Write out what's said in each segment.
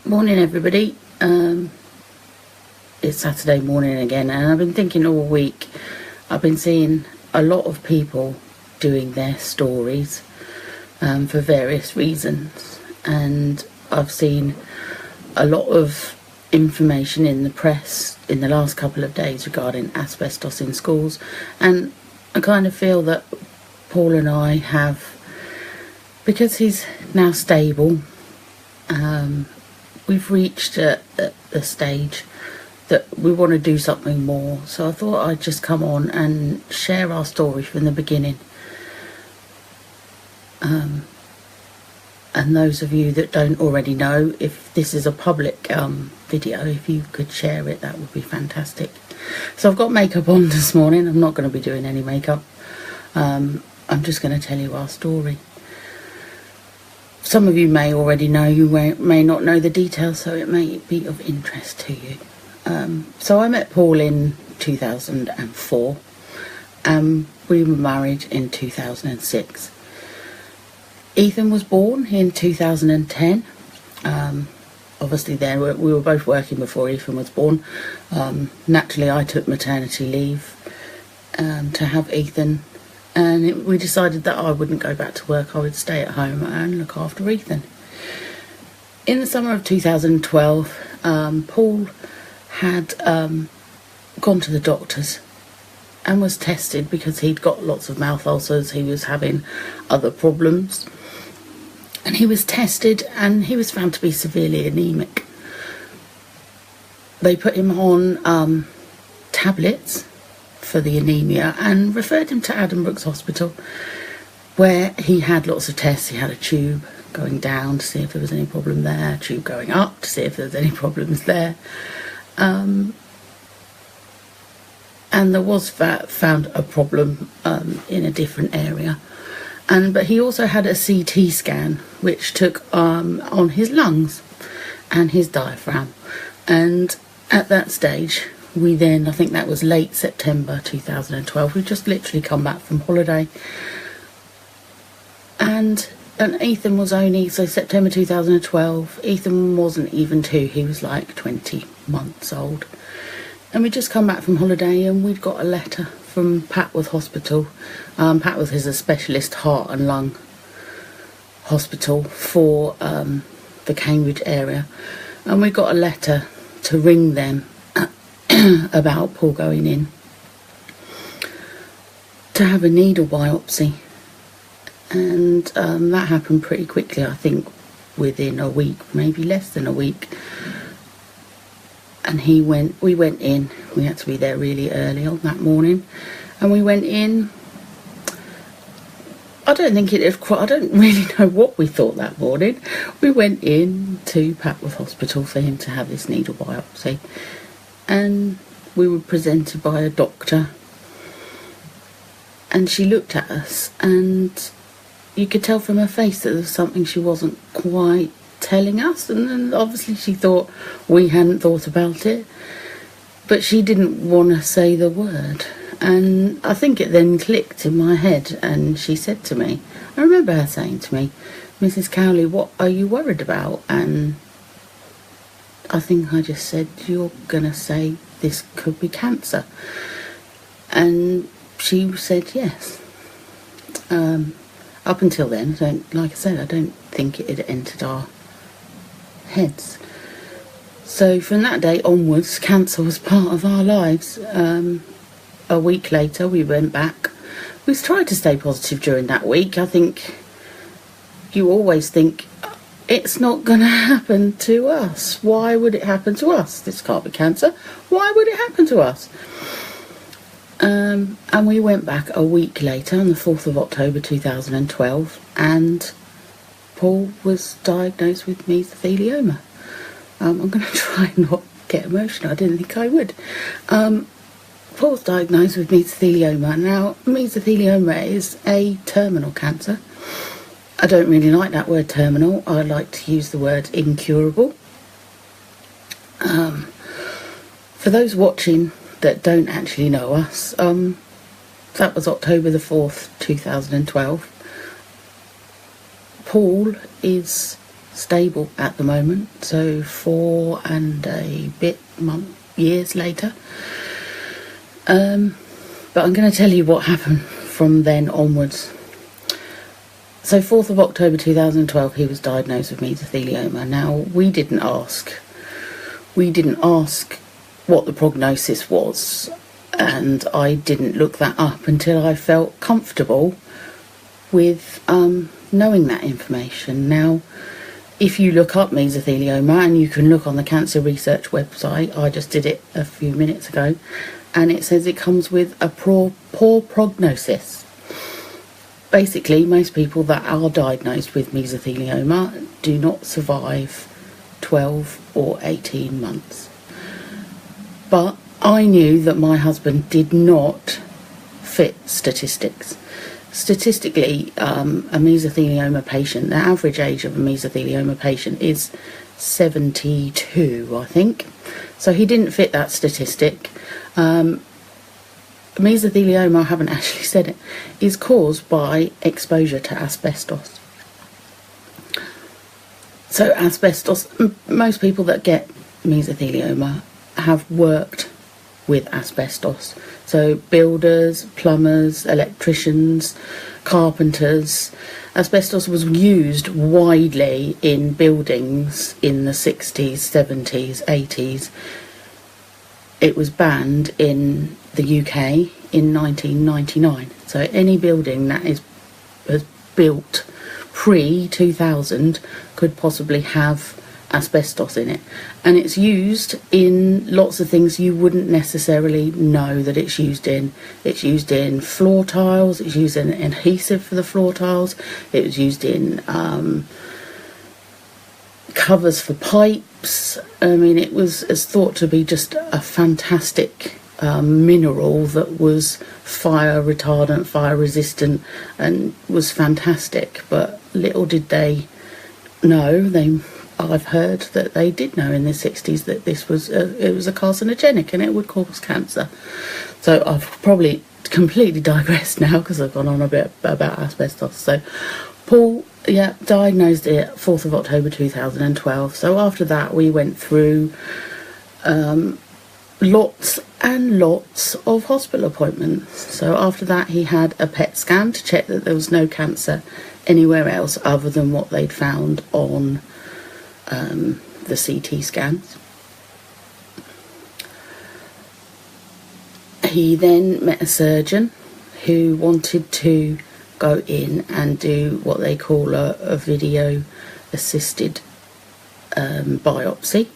Morning everybody. It's Saturday morning again, and I've been thinking all week. I've been seeing a lot of people doing their stories for various reasons, and I've seen a lot of information in the press in the last couple of days regarding asbestos in schools, and I kind of feel that Paul and I have, because he's now stable, we've reached a stage that we want to do something more. So I thought I'd just come on and share our story from the beginning. And those of you that don't already know, if this is a public video, if you could share it, that would be fantastic. So I've got makeup on this morning. I'm not going to be doing any makeup. I'm just going to tell you our story. Some of you may already know, you may not know the details, so it may be of interest to you. So I met Paul in 2004, and we were married in 2006. Ethan was born in 2010. Obviously then we were both working before Ethan was born. Naturally I took maternity leave to have Ethan. And we decided that I wouldn't go back to work, I would stay at home and look after Ethan. In the summer of 2012, Paul had gone to the doctors and was tested because he'd got lots of mouth ulcers, he was having other problems. And he was tested and he was found to be severely anemic. They put him on tablets for the anemia and referred him to Addenbrooke's Hospital, where he had lots of tests. He had a tube going down to see if there was any problem there, a tube going up to see if there was any problems there, and there was found a problem in a different area. But he also had a CT scan which took on his lungs and his diaphragm, and at that stage we then, I think that was late September 2012, we just literally come back from holiday, and Ethan was only, so September 2012, Ethan wasn't even 2, he was like 20 months old. And we'd just come back from holiday and we'd got a letter from Patworth Hospital. Patworth is a specialist heart and lung hospital for the Cambridge area, and we got a letter to ring them about Paul going in to have a needle biopsy, and that happened pretty quickly, I think within a week, maybe less than a week. And we went in, we had to be there really early on that morning, and we went in. I don't really know what we thought that morning. We went in to Patworth Hospital for him to have this needle biopsy, and we were presented by a doctor, and she looked at us and you could tell from her face that there was something she wasn't quite telling us, and then obviously she thought we hadn't thought about it, but she didn't want to say the word. And I think it then clicked in my head, and she said to me, I remember her saying to me, "Mrs. Cowley, what are you worried about?" And I think I just said, "You're gonna say this could be cancer." And she said yes. Up until then, like I said, I don't think it had entered our heads. So from that day onwards, cancer was part of our lives. A week later we went back. We tried to stay positive during that week. I think you always think, it's not going to happen to us. Why would it happen to us? This can't be cancer. Why would it happen to us? And we went back a week later on the 4th of October 2012, and Paul was diagnosed with mesothelioma. I'm going to try and not get emotional. I didn't think I would. Paul's diagnosed with mesothelioma. Now, mesothelioma is a terminal cancer. I don't really like that word terminal. I like to use the word incurable. For those watching that don't actually know us, that was October the 4th, 2012. Paul is stable at the moment, so 4 and a bit years later. But I'm going to tell you what happened from then onwards. So 4th of October 2012 he was diagnosed with mesothelioma. Now we didn't ask what the prognosis was, and I didn't look that up until I felt comfortable with knowing that information. Now, if you look up mesothelioma, and you can look on the Cancer Research website, I just did it a few minutes ago, and it says it comes with a poor prognosis. Basically, most people that are diagnosed with mesothelioma do not survive 12 or 18 months. But I knew that my husband did not fit statistics. Statistically, a mesothelioma patient, the average age of a mesothelioma patient is 72, I think. So he didn't fit that statistic. Mesothelioma, I haven't actually said it, is caused by exposure to asbestos. So asbestos, most people that get mesothelioma have worked with asbestos. So builders, plumbers, electricians, carpenters. Asbestos was used widely in buildings in the 60s, 70s, 80s. It was banned in the UK in 1999. So any building that was built pre-2000 could possibly have asbestos in it, and it's used in lots of things you wouldn't necessarily know that it's used in. It's used in floor tiles, it's used in adhesive for the floor tiles, it was used in covers for pipes. I mean, it was thought to be just a fantastic mineral that was fire retardant, fire resistant, and was fantastic. But little did they know, I've heard that they did know in the 60s that this was it was a carcinogenic and it would cause cancer. So I've probably completely digressed now because I've gone on a bit about asbestos. So Paul, diagnosed it 4th of October 2012. So after that we went through lots and lots of hospital appointments. So after that he had a PET scan to check that there was no cancer anywhere else other than what they'd found on the CT scans. He then met a surgeon who wanted to go in and do what they call a video assisted biopsy,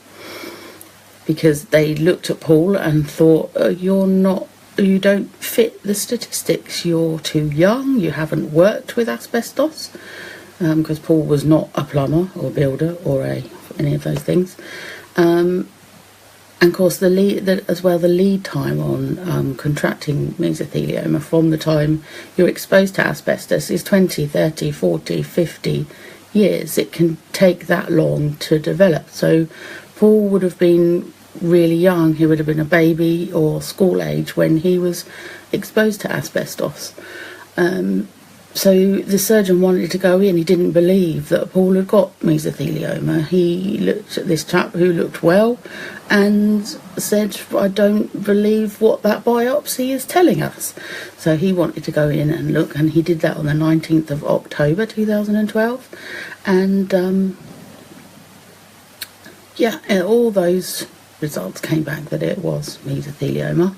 because they looked at Paul and thought, you don't fit the statistics, you're too young, you haven't worked with asbestos. Because Paul was not a plumber or builder or any of those things, and of course the lead time on contracting mesothelioma from the time you're exposed to asbestos is 20, 30, 40, 50 years. It can take that long to develop. So Paul would have been really young. He would have been a baby or school age when he was exposed to asbestos. So the surgeon wanted to go in. He didn't believe that Paul had got mesothelioma. He looked at this chap who looked well and said, I don't believe what that biopsy is telling us. So he wanted to go in and look, and he did that on the 19th of October 2012. And all those results came back that it was mesothelioma.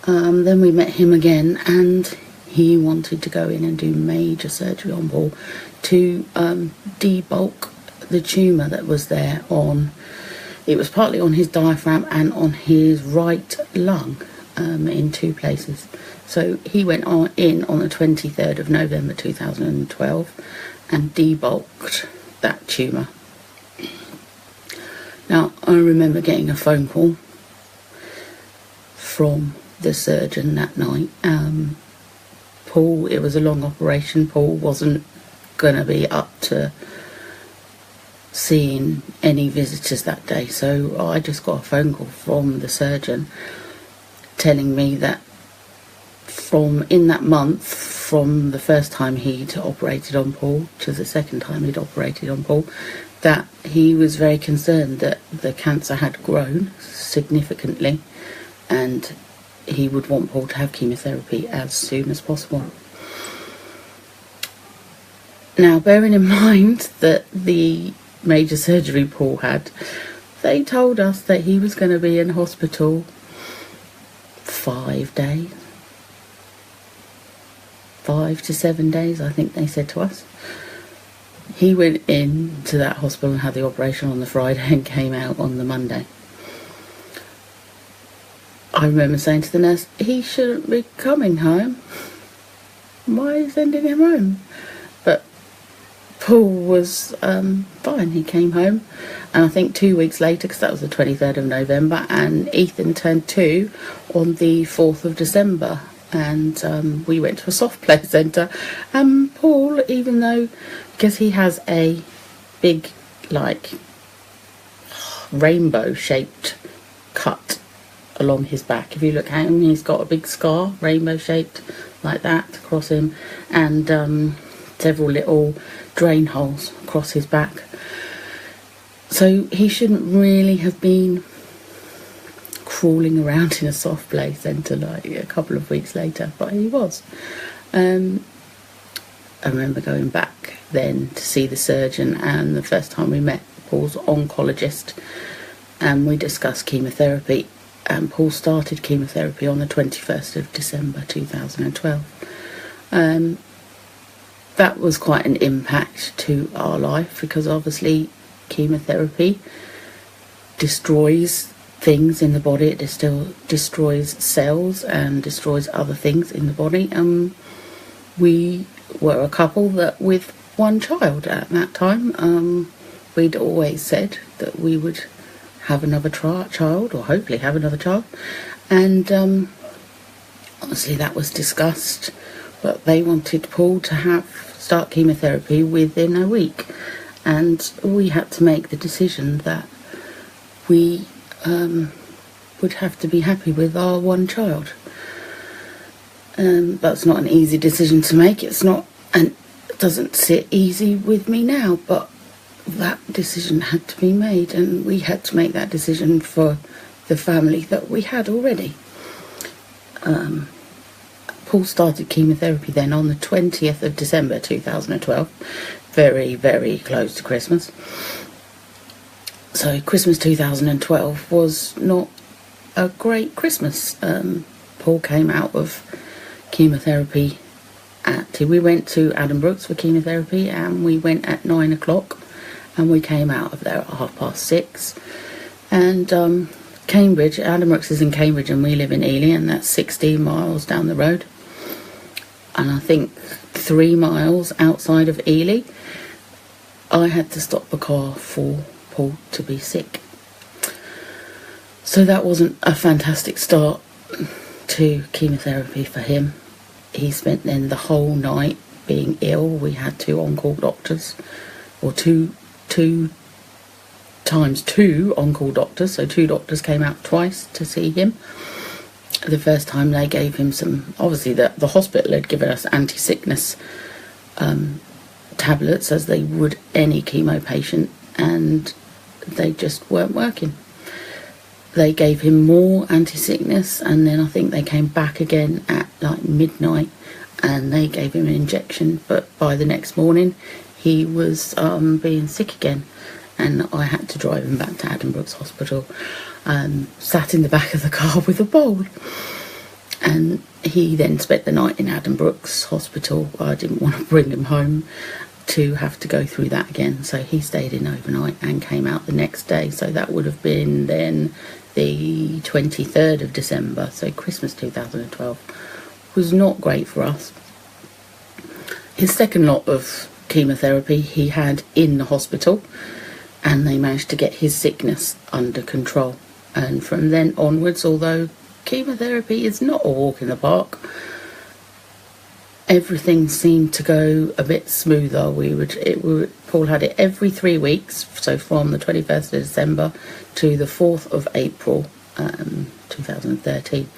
Then we met him again, and he wanted to go in and do major surgery on Paul to debulk the tumour that was there it was partly on his diaphragm and on his right lung, in 2 places. So he went in on the 23rd of November 2012 and debulked that tumour. Now, I remember getting a phone call from the surgeon that night. Paul, it was a long operation. Paul wasn't going to be up to seeing any visitors that day, so I just got a phone call from the surgeon telling me that in that month from the first time he'd operated on Paul to the second time he'd operated on Paul, that he was very concerned that the cancer had grown significantly and he would want Paul to have chemotherapy as soon as possible. Now, bearing in mind that the major surgery Paul had, they told us that he was going to be in hospital 5 days. 5 to 7 days, I think they said to us. He went into that hospital and had the operation on the Friday and came out on the Monday. I remember saying to the nurse, he shouldn't be coming home. Why are you sending him home? But Paul was fine. He came home, and I think 2 weeks later, because that was the 23rd of November, and Ethan turned 2 on the 4th of December. And we went to a soft play centre, and Paul, even though, because he has a big, like, rainbow shaped cut along his back, if you look at him, he's got a big scar, rainbow shaped like that across him, and several little drain holes across his back. So he shouldn't really have been crawling around in a soft play centre like a couple of weeks later, but he was. I remember going back then to see the surgeon, and the first time we met Paul's oncologist, and we discussed chemotherapy, and Paul started chemotherapy on the 21st of December 2012. That was quite an impact to our life, because obviously chemotherapy destroys things in the body. It still destroys cells and destroys other things in the body. We were a couple that with one child at that time. We'd always said that we would have another child, or hopefully have another child, and honestly that was discussed, but they wanted Paul to start chemotherapy within a week, and we had to make the decision that we would have to be happy with our one child. That's not an easy decision to make. It's not, and it doesn't sit easy with me now, but that decision had to be made, and we had to make that decision for the family that we had already. Paul started chemotherapy then on the 20th of December 2012, very, very close to Christmas. So Christmas 2012 was not a great Christmas. Paul came out of chemotherapy we went to Adam Brooks for chemotherapy, and we went at 9 o'clock, and we came out of there at 6:30. And Cambridge, Adam Brooks is in Cambridge and we live in Ely, and that's 16 miles down the road. And I think 3 miles outside of Ely, I had to stop the car for Paul to be sick. So that wasn't a fantastic start to chemotherapy for him. He spent then the whole night being ill. We had 2 on-call doctors, or two times 2 on-call doctors, so 2 doctors came out twice to see him. The first time they gave him some, obviously the hospital had given us anti-sickness tablets, as they would any chemo patient, and they just weren't working. They gave him more anti-sickness, and then I think they came back again at like midnight and they gave him an injection, but by the next morning he was being sick again, and I had to drive him back to Adam Brooks Hospital, sat in the back of the car with a bowl. And he then spent the night in Adam Brooks Hospital. I didn't want to bring him home to have to go through that again, so he stayed in overnight and came out the next day. So that would have been then the 23rd of December. So Christmas 2012 was not great for us. His second lot of chemotherapy he had in the hospital, and they managed to get his sickness under control. And from then onwards, although chemotherapy is not a walk in the park, everything seemed to go a bit smoother. Paul had it every 3 weeks, so from the 21st of December to the 4th of April 2013,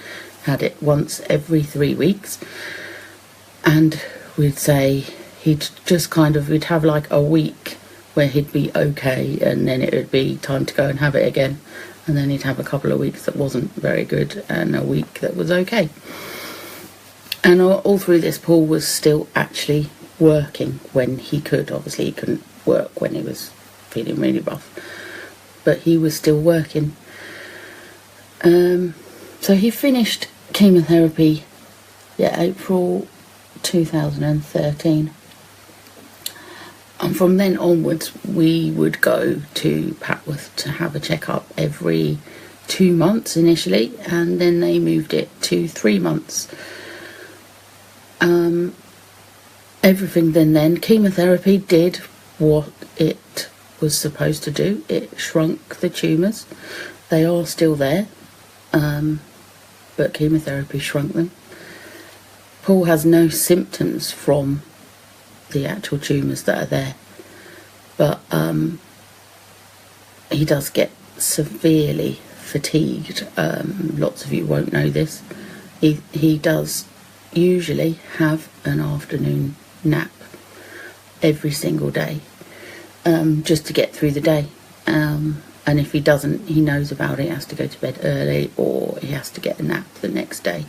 had it once every 3 weeks. and we'd say we'd have like a week where he'd be okay, and then it would be time to go and have it again, and then he'd have a couple of weeks that wasn't very good and a week that was okay. And all through this, Paul was still actually working when he could. Obviously he couldn't work when he was feeling really rough, but he was still working. So he finished chemotherapy April 2013, and from then onwards we would go to Patworth to have a checkup every 2 months initially, and then they moved it to 3 months. Everything then chemotherapy did what it was supposed to do. It shrunk the tumours. They are still there, but chemotherapy shrunk them. Paul has no symptoms from the actual tumours that are there, but he does get severely fatigued. Lots of you won't know this. He does usually have an afternoon nap every single day, just to get through the day. And if he doesn't, he knows about it. He has to go to bed early, or he has to get a nap the next day.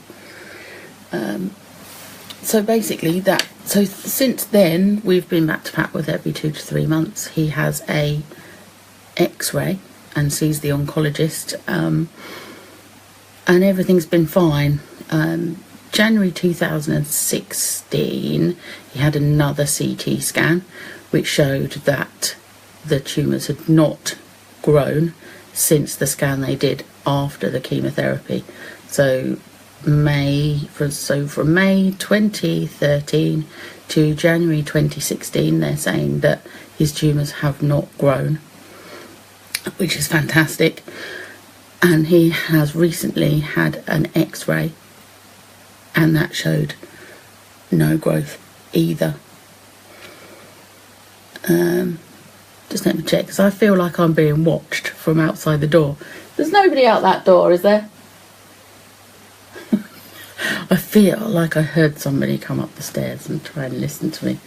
So basically so since then we've been back to Patworth every 2 to 3 months. He has a X-ray and sees the oncologist, and everything's been fine. January 2016 he had another CT scan which showed that the tumours had not grown since the scan they did after the chemotherapy. So from May 2013 to January 2016 they're saying that his tumours have not grown, which is fantastic. And he has recently had an X-ray, and that showed no growth either. Just let me check, because I feel like I'm being watched from outside the door. There's nobody out that door, is there? I feel like I heard somebody come up the stairs and try and listen to me.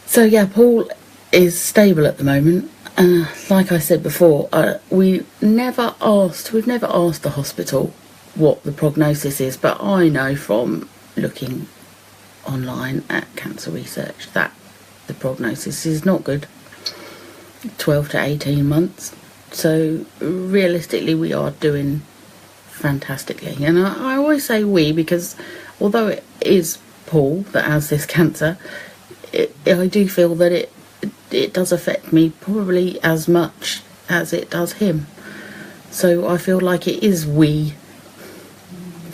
So yeah, Paul is stable at the moment. Like I said before, we've never asked the hospital what the prognosis is, but I know from looking online at cancer research that the prognosis is not good. 12 to 18 months. So realistically we are doing fantastically. And I always say we, because although it is Paul that has this cancer, I do feel that it does affect me probably as much as it does him. So I feel like it is we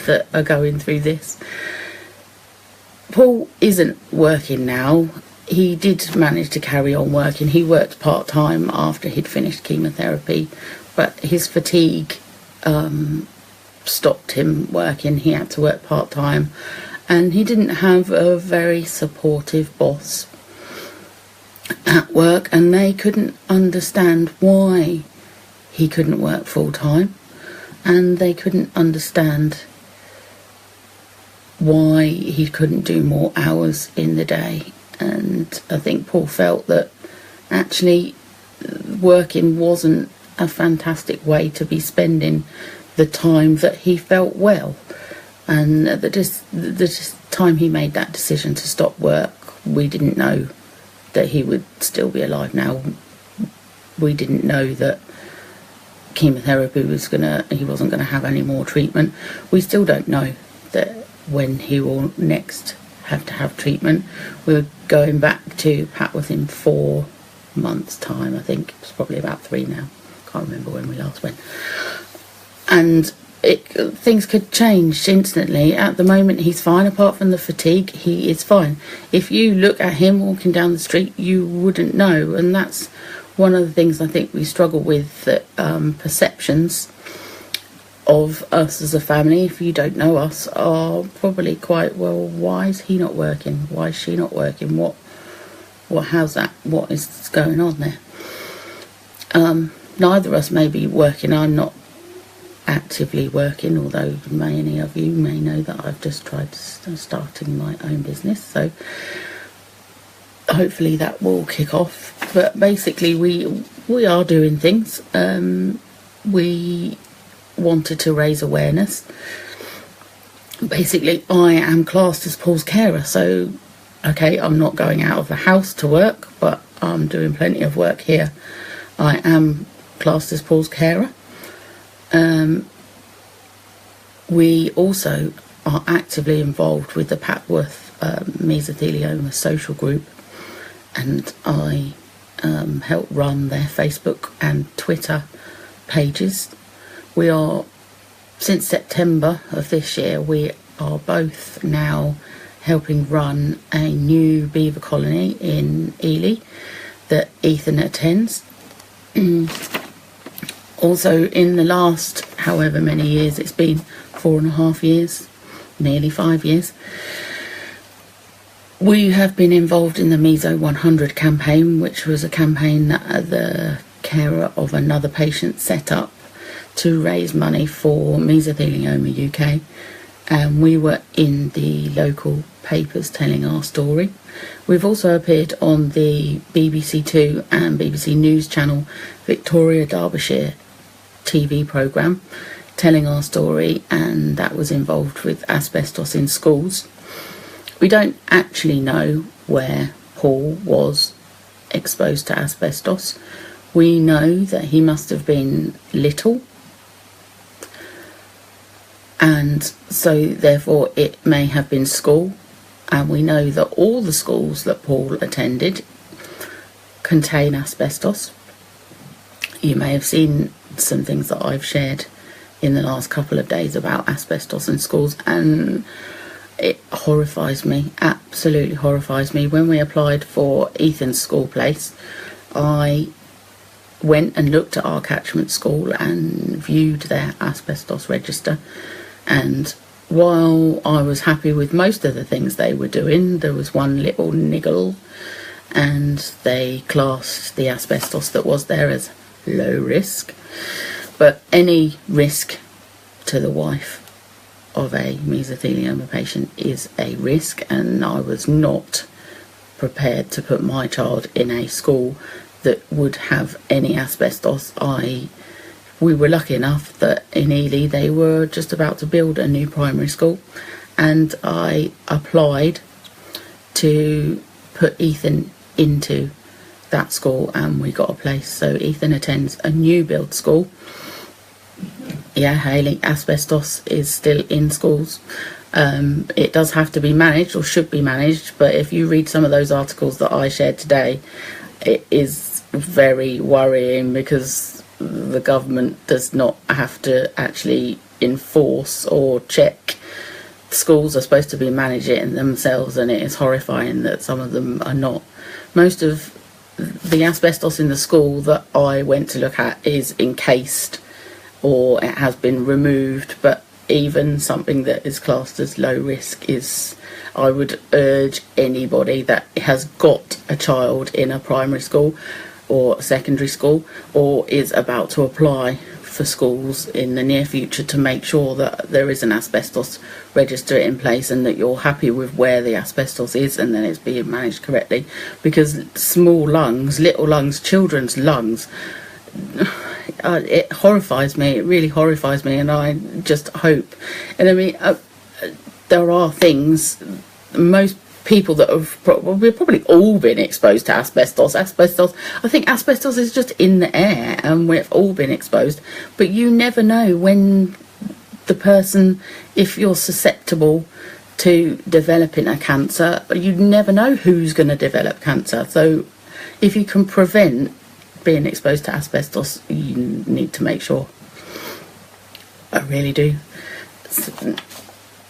that are going through this. Paul isn't working now. He did manage to carry on working. He worked part-time after he'd finished chemotherapy, but his fatigue stopped him working. He had to work part-time, and he didn't have a very supportive boss at work, and they couldn't understand why he couldn't work full-time, and they couldn't understand why he couldn't do more hours in the day. And I think Paul felt that actually working wasn't a fantastic way to be spending the time that he felt well. And the time he made that decision to stop work, we didn't know that he would still be alive now. We didn't know that chemotherapy he wasn't gonna have any more treatment. We still don't know that when he will next have to have treatment. We're going back to Patworth in 4 months' time. I think it's probably about 3 now. Can't remember when we last went. And things could change instantly. At the moment he's fine. Apart from the fatigue, he is fine. If you look at him walking down the street, you wouldn't know. And that's one of the things I think we struggle with, that perceptions of us as a family, if you don't know us, are probably quite, well, why is he not working? Why is she not working? What is going on there? Neither of us may be working. I'm not actively working, although many of you may know that I've just tried starting my own business, so hopefully that will kick off. But basically we are doing things. We wanted to raise awareness. Basically, I am classed as Paul's carer, so okay, I'm not going out of the house to work, but I'm doing plenty of work here. I am classed as Paul's carer. We also are actively involved with the Papworth Mesothelioma Social Group, and I help run their Facebook and Twitter pages. We are, since September of this year, we are both now helping run a new beaver colony in Ely that Ethan attends. Also, in the last however many years, it's been 4.5 years, nearly 5 years, we have been involved in the Meso 100 campaign, which was a campaign that the carer of another patient set up to raise money for Mesothelioma UK, and we were in the local papers telling our story. We've also appeared on the BBC Two and BBC News channel Victoria Derbyshire TV programme telling our story, and that was involved with asbestos in schools. We don't actually know where Paul was exposed to asbestos. We know that he must have been little, and so therefore it may have been school, and we know that all the schools that Paul attended contain asbestos. You may have seen some things that I've shared in the last couple of days about asbestos in schools, and it horrifies me, absolutely horrifies me. When we applied for Ethan's school place, I went and looked at our catchment school and viewed their asbestos register, and while I was happy with most of the things they were doing, there was one little niggle, and they classed the asbestos that was there as low risk. But any risk to the wife of a mesothelioma patient is a risk, and I was not prepared to put my child in a school that would have any asbestos. We were lucky enough that in Ely they were just about to build a new primary school, and I applied to put Ethan into that school, and we got a place. So Ethan attends a new build school. Yeah, Hayley, asbestos is still in schools. It does have to be managed, or should be managed, but if you read some of those articles that I shared today, it is very worrying, because the government does not have to actually enforce or check. Schools are supposed to be managing it themselves, and it is horrifying that some of them are not. Most of the asbestos in the school that I went to look at is encased, or it has been removed, but even something that is classed as low risk is, I would urge anybody that has got a child in a primary school or secondary school, or is about to apply for schools in the near future, to make sure that there is an asbestos register in place, and that you're happy with where the asbestos is, and then it's being managed correctly. Because small lungs, little lungs, children's lungs, it horrifies me, it really horrifies me, and I just hope, and I mean, there are things, most people that have we've probably all been exposed to asbestos. I think asbestos is just in the air, and we've all been exposed, but you never know when the person, if you're susceptible to developing a cancer, you never know who's going to develop cancer. So if you can prevent being exposed to asbestos, you need to make sure. I really do.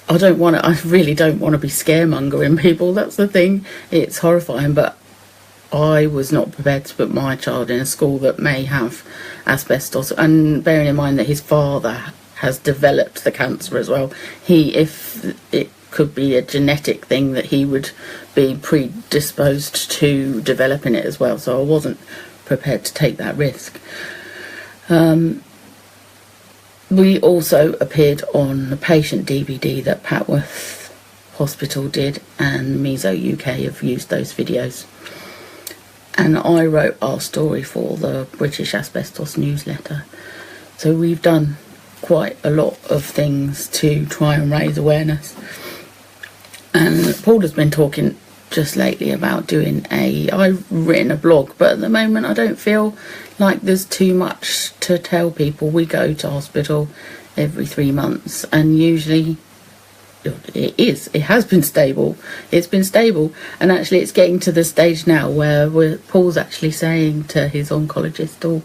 I really don't want to be scaremongering people, that's the thing. It's horrifying, but I was not prepared to put my child in a school that may have asbestos, and bearing in mind that his father has developed the cancer as well. If it could be a genetic thing, that he would be predisposed to developing it as well, so I wasn't prepared to take that risk. We also appeared on the patient DVD that Patworth Hospital did, and Meso UK have used those videos. And I wrote our story for the British Asbestos newsletter. So we've done quite a lot of things to try and raise awareness. And Paul has been talking just lately about doing I've written a blog, but at the moment I don't feel like there's too much to tell people. We go to hospital every 3 months, and usually it has been stable. It's been stable, and actually it's getting to the stage now where Paul's actually saying to his oncologist, "Oh,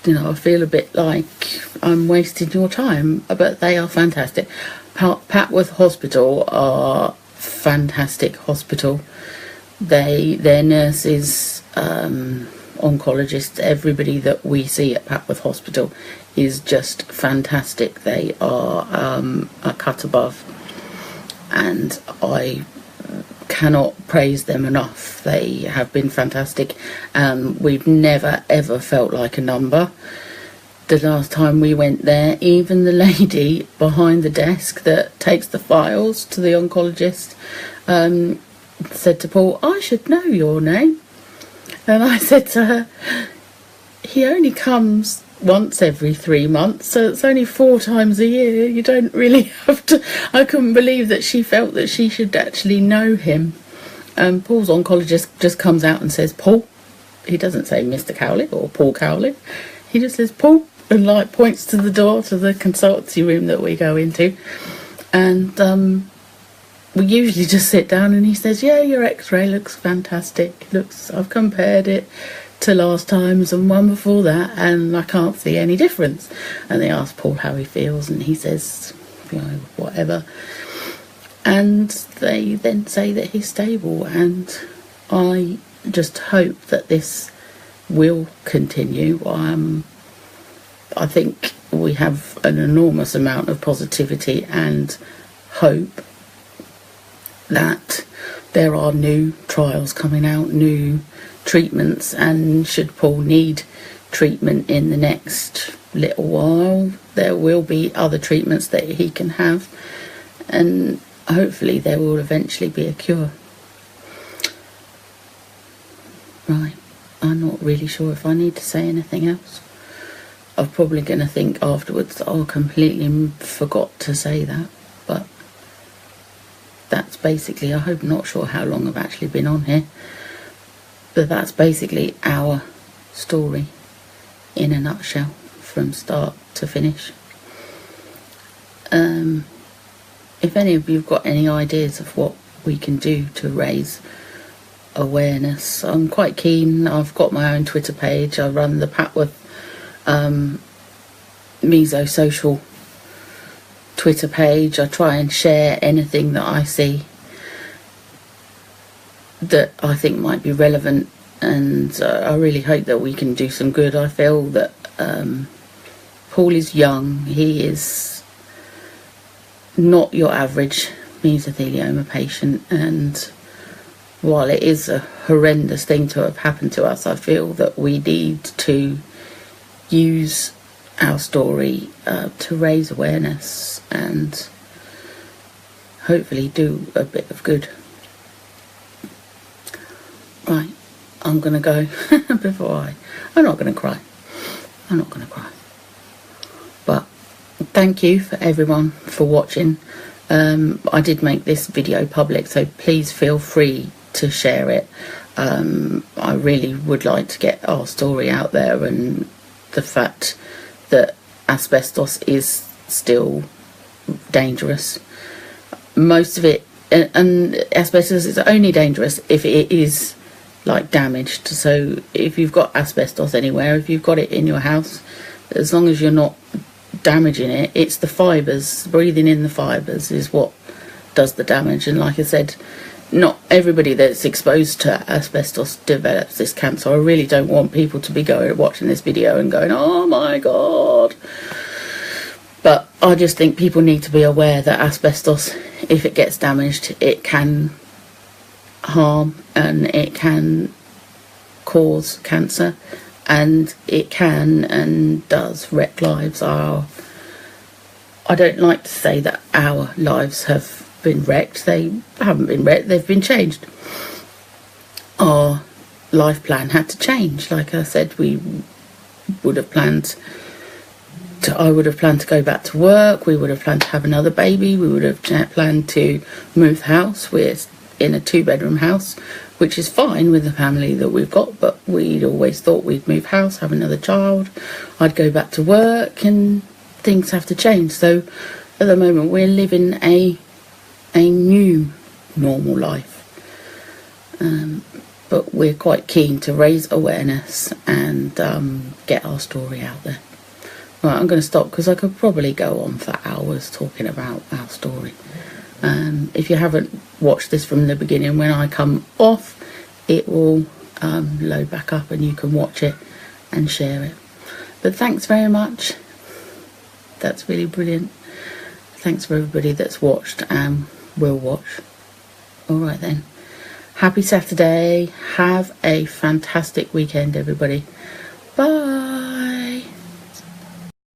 you know, I feel a bit like I'm wasting your time," but they are fantastic. Patworth Hospital are fantastic hospital. Their nurses, oncologists, everybody that we see at Patworth Hospital is just fantastic. They are a cut above, and I cannot praise them enough. They have been fantastic. We've never ever felt like a number. The last time we went there, even the lady behind the desk that takes the files to the oncologist said to Paul, "I should know your name." And I said to her, "He only comes once every 3 months, so it's only 4 times a year. You don't really have to." I couldn't believe that she felt that she should actually know him. Paul's oncologist just comes out and says, "Paul." He doesn't say Mr. Cowley or Paul Cowley. He just says, "Paul," and like points to the door to the consultancy room that we go into. And we usually just sit down, and he says, "Yeah, your x-ray looks fantastic. I've compared it to last times and one before that, and I can't see any difference." And they ask Paul how he feels, and he says, you know, whatever. And they then say that he's stable, and I just hope that this will continue. I think we have an enormous amount of positivity and hope that there are new trials coming out, new treatments, and should Paul need treatment in the next little while, there will be other treatments that he can have, and hopefully there will eventually be a cure. Right, I'm not really sure if I need to say anything else. I'm probably going to think afterwards that I completely forgot to say that, but that's basically, I'm not sure how long I've actually been on here, but that's basically our story in a nutshell from start to finish. If any of you've got any ideas of what we can do to raise awareness, I'm quite keen. I've got my own Twitter page. I run the Patworth Meso social Twitter page. I try and share anything that I see that I think might be relevant, and I really hope that we can do some good. I feel that Paul is young. He is not your average mesothelioma patient, and while it is a horrendous thing to have happened to us, I feel that we need to use our story to raise awareness and hopefully do a bit of good. Right, I'm going to go I'm not going to cry. I'm not going to cry. But thank you for everyone for watching. I did make this video public, so please feel free to share it. I really would like to get our story out there, and the fact that asbestos is still dangerous. Most of it, and asbestos is only dangerous if it is like damaged. So if you've got asbestos anywhere, if you've got it in your house, as long as you're not damaging it, it's the fibres, breathing in the fibres is what does the damage. And like I said, not everybody that's exposed to asbestos develops this cancer. I really don't want people to be watching this video and going, "Oh my god." But I just think people need to be aware that asbestos, if it gets damaged, it can harm and it can cause cancer, and it can and does wreck lives. Our I don't like to say that our lives have been wrecked. They haven't been wrecked, they've been changed. Our life plan had to change. Like I said, we would have planned I would have planned to go back to work, we would have planned to have another baby, we would have planned to move house. We're in a 2-bedroom house, which is fine with the family that we've got, but we'd always thought we'd move house, have another child, I'd go back to work, and things have to change. So at the moment we're living a new normal life, but we're quite keen to raise awareness and get our story out there. Right, I'm going to stop because I could probably go on for hours talking about our story. If you haven't watched this from the beginning, when I come off, it will load back up and you can watch it and share it. But thanks very much. That's really brilliant. Thanks for everybody that's watched and will watch. Alright then. Happy Saturday. Have a fantastic weekend, everybody. Bye.